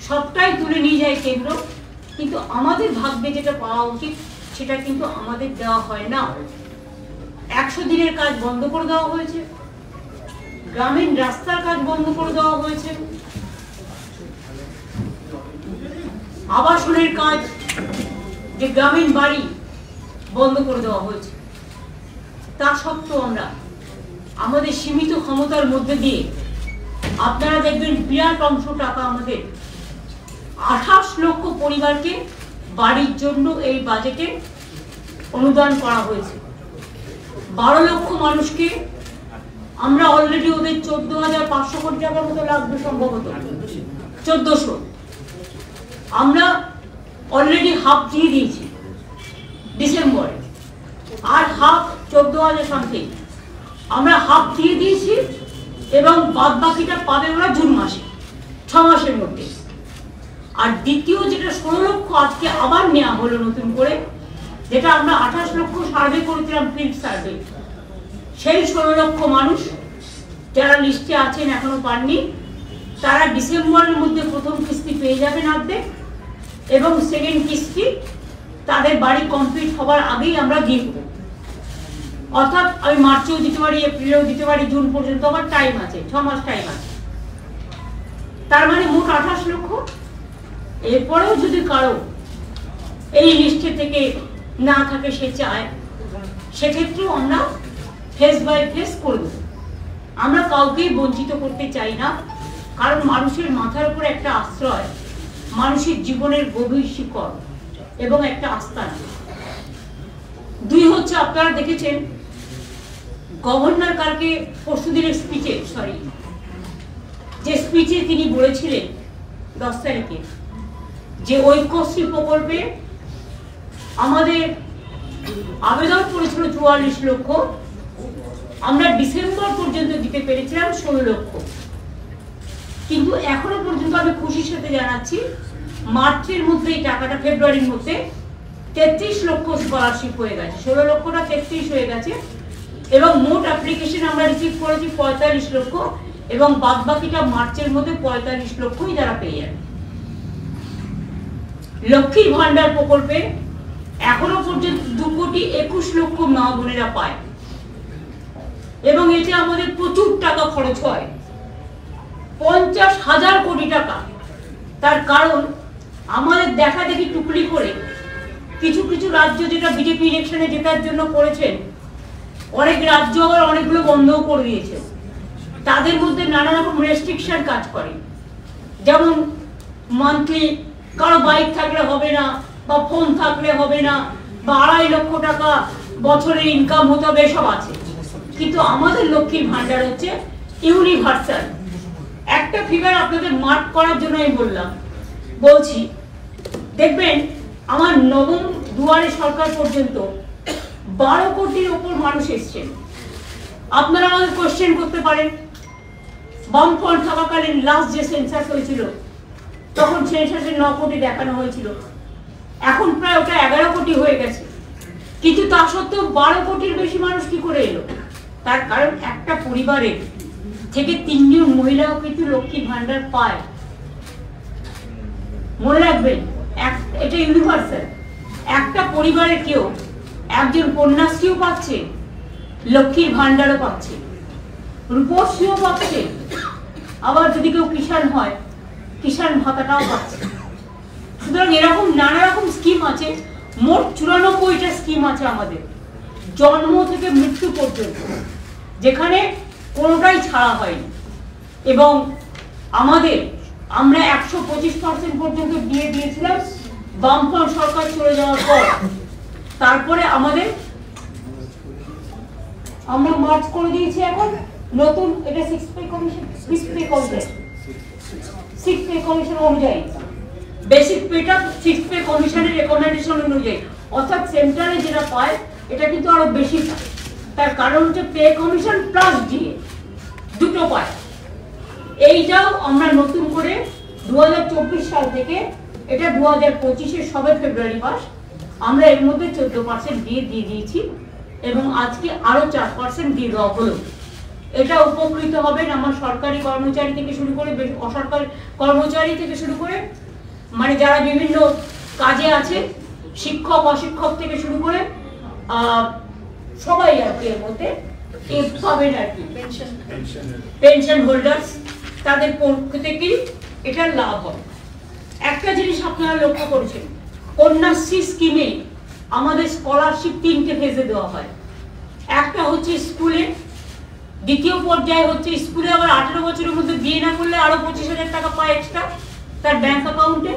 সবটাই তুলে নিয়ে যায় কেন্দ্র, কিন্তু আমাদের ভাগ্যে যেটা পাওয়া উচিত সেটা কিন্তু আমাদের দেওয়া হয় না। 100 দিনের কাজ বন্ধ করে দেওয়া হয়েছে, গ্রামীণ রাস্তার কাজ বন্ধ করে দেওয়া হয়েছে, আবাসনের কাজ, যে গ্রামীণ বাড়ি বন্ধ করে দেওয়া হয়েছে। তা সত্ত্বেও আমরা আমাদের সীমিত ক্ষমতার মধ্যে দিয়ে, আপনারা দেখবেন বিরাট অংশ টাকা আমাদের 28 লক্ষ পরিবারকে বাড়ির জন্য এই বাজেটে অনুদান করা হয়েছে। 12 লক্ষ মানুষকে আমরা অলরেডি ওদের 14,500 কোটি টাকার মতো লাগবে, সম্ভবত 1400, আমরা অলরেডি হাফ দিয়ে দিয়েছি ডিসেম্বরে, আর হাফ 14,000 সামথিং আমরা হাফ দিয়ে দিয়েছি, এবং বাদ বাকিটা পাবে ওরা জুন মাসে, 6 মাসের মধ্যে। আর দ্বিতীয় যেটা 16 লক্ষ আজকে আবার নেওয়া হলো নতুন করে, যেটা আমরা 28 লক্ষ সার্ভে করেছিলাম, ফিল্ড সার্ভে, সেই 16 লক্ষ মানুষ যারা লিস্টে আছেন এখনো পাননি, তারা ডিসেম্বরের মধ্যে প্রথম কিস্তি পেয়ে যাবেন অর্ধেক, এবং সেকেন্ড কিস্তি তাদের বাড়ি কমপ্লিট হবার আগেই আমরা দিয়ে দেবো। অর্থাৎ আমি মার্চেও দিতে পারি, এপ্রিলেও দিতে পারি, জুন পর্যন্ত আমার টাইম আছে, 6 মাস টাইম আছে। তার মানে মোট 28 লক্ষ। এরপরেও যদি কারো এই লিস্টে থেকে না থাকে, সে চায়, সেক্ষেত্রেও আমরা ফেস বাই ফেস করব। আমরা কাউকেই বঞ্চিত করতে চাই না, কারণ মানুষের মাথার উপর একটা আশ্রয়, মানুষের জীবনের গভীর শিকড় এবং একটা আস্থানা। 2 হচ্ছে, আপনারা দেখেছেন গভর্নর কালকে পরশুদিনের স্পিচে, যে স্পিচে তিনি বলেছিলেন 10 তারিখে, যে ঐক্যশ্রী প্রকল্পে আমাদের আবেদন করেছিল 44 লক্ষ, আমরা ডিসেম্বর পর্যন্ত দিতে পেরেছিলাম 16 লক্ষ। কিন্তু এখনো পর্যন্ত আমি খুশির সাথে জানাচ্ছি, মার্চের মধ্যে এই টাকাটা, ফেব্রুয়ারির মধ্যে 33 লক্ষ স্কলারশিপ হয়ে গেছে, 16 লক্ষটা 33 হয়ে গেছে, এবং মোট অ্যাপ্লিকেশন আমরা রিসিভ করেছি 45 লক্ষ, এবং বাদ বাকিটা মার্চের মধ্যে 45 লক্ষই যারা পেয়ে যাবে। লক্ষ্মীর ভান্ডার প্রকল্পে এখনো পর্যন্ত 2,21 লক্ষ মা বোনেরা পায়, এবং এতে আমাদের প্রচুর টাকা খরচ হয়, 50,000 কোটি টাকা। তার কারণ আমাদের দেখা দেখি টুকলি করে কিছু কিছু রাজ্য, যেটা বিজেপি ইলেকশনে জেতার জন্য করেছেন, অনেক রাজ্য আবার অনেকগুলো বন্ধও করে দিয়েছে। তাদের মধ্যে নানা রকম রেস্ট্রিকশন কাজ করে, যেমন মান্থলি কারো বাইক থাকলে হবে না, বা ফোন থাকলে হবে না, বা 2.5 লক্ষ টাকা বছরে ইনকাম হতে হবে, সব আছে। কিন্তু আমাদের লক্ষ্মীর ভান্ডার হচ্ছে ইউনিভার্সাল। একটা ফিগার আপনাদের মার্ক করার জন্য আমি বলছি, দেখবেন আমার নবম দুয়ারে সরকার পর্যন্ত 12 কোটির ওপর মানুষ এসছেন। আপনারা আমাদের কোশ্চেন করতে পারেন, বামফ্রন্ট থাকাকালীন লাস্ট যে সেন্সাস হয়েছিল, তখন সেন্সাসে 9 কোটি দেখানো হয়েছিল, এখন প্রায় ওটা 11 কোটি হয়ে গেছে। কিন্তু তা সত্ত্বেও 12 কোটির বেশি মানুষ কি করে এলো? তার কারণ একটা পরিবারে থেকে 3 জন মহিলাও কিন্তু লক্ষ্মী ভান্ডার পায়। মনে রাখবেন, এটা ইউনিভার্সাল। একটা পরিবারে কেউ একজন কন্যাশ্রীও পাচ্ছে, লক্ষ্মীর ভান্ডারও পাচ্ছে, রূপশ্রীও পাচ্ছে, আবার যদি কেউ কিষাণ হয়, কিষাণ ভাতাটাও পাচ্ছে। সুতরাং এরকম নানা রকম স্কিম আছে, মোট 94টা স্কিম আছে আমাদের, জন্ম থেকে মৃত্যু পর্যন্ত, যেখানে কোনোটাই ছাড়া হয়নি। এবং আমরা 125% পর্যন্ত দিয়ে দিয়েছিলাম বামফ্রন্ট সরকার চলে যাওয়ার পর। তারপরে আমরা মার্চ করে দিয়েছি এখন নতুন, এটা 6 পে কমিশন অনুযায়ী, বেসিক পেটা 6 পে কমিশনের রেকমেন্ডেশন অনুযায়ী, অর্থাৎ সেন্ট্রালে যেটা পায় এটা কিন্তু আরো বেশি পায়। তার কারণ হচ্ছে পে কমিশন প্লাস ডিএ দুটো পায়। এইটাও আমরা নতুন করে 2024 সাল থেকে, এটা 2025-এর সবে ফেব্রুয়ারি মাস, আমরা এর মধ্যে 14% দিয়ে দিয়েছি, এবং আজকে আরো 4% দিয়ে দেওয়া হলো। এটা উপকৃত হবেন আমার সরকারি কর্মচারী থেকে শুরু করে অসরকারি কর্মচারী থেকে শুরু করে মানে যারা বিভিন্ন কাজে আছে, শিক্ষক অশিক্ষক থেকে শুরু করে সবাই আর কি এর মধ্যে পাবেন আর কি। পেনশন হোল্ডার্স তাদের পক্ষ থেকে এটার লাভ হবে। একটা জিনিস আপনারা লক্ষ্য করেছেন, কন্যাশ্রী স্কিমে আমাদের স্কলারশিপ 3টে ফেজে দেওয়া হয়। একটা হচ্ছে স্কুলে, দ্বিতীয় পর্যায়ে হচ্ছে স্কুলে আবার 18 বছরের মধ্যে বিয়ে না করলে আরো 25,000 টাকা পায় এক্সট্রা তার ব্যাংক অ্যাকাউন্টে।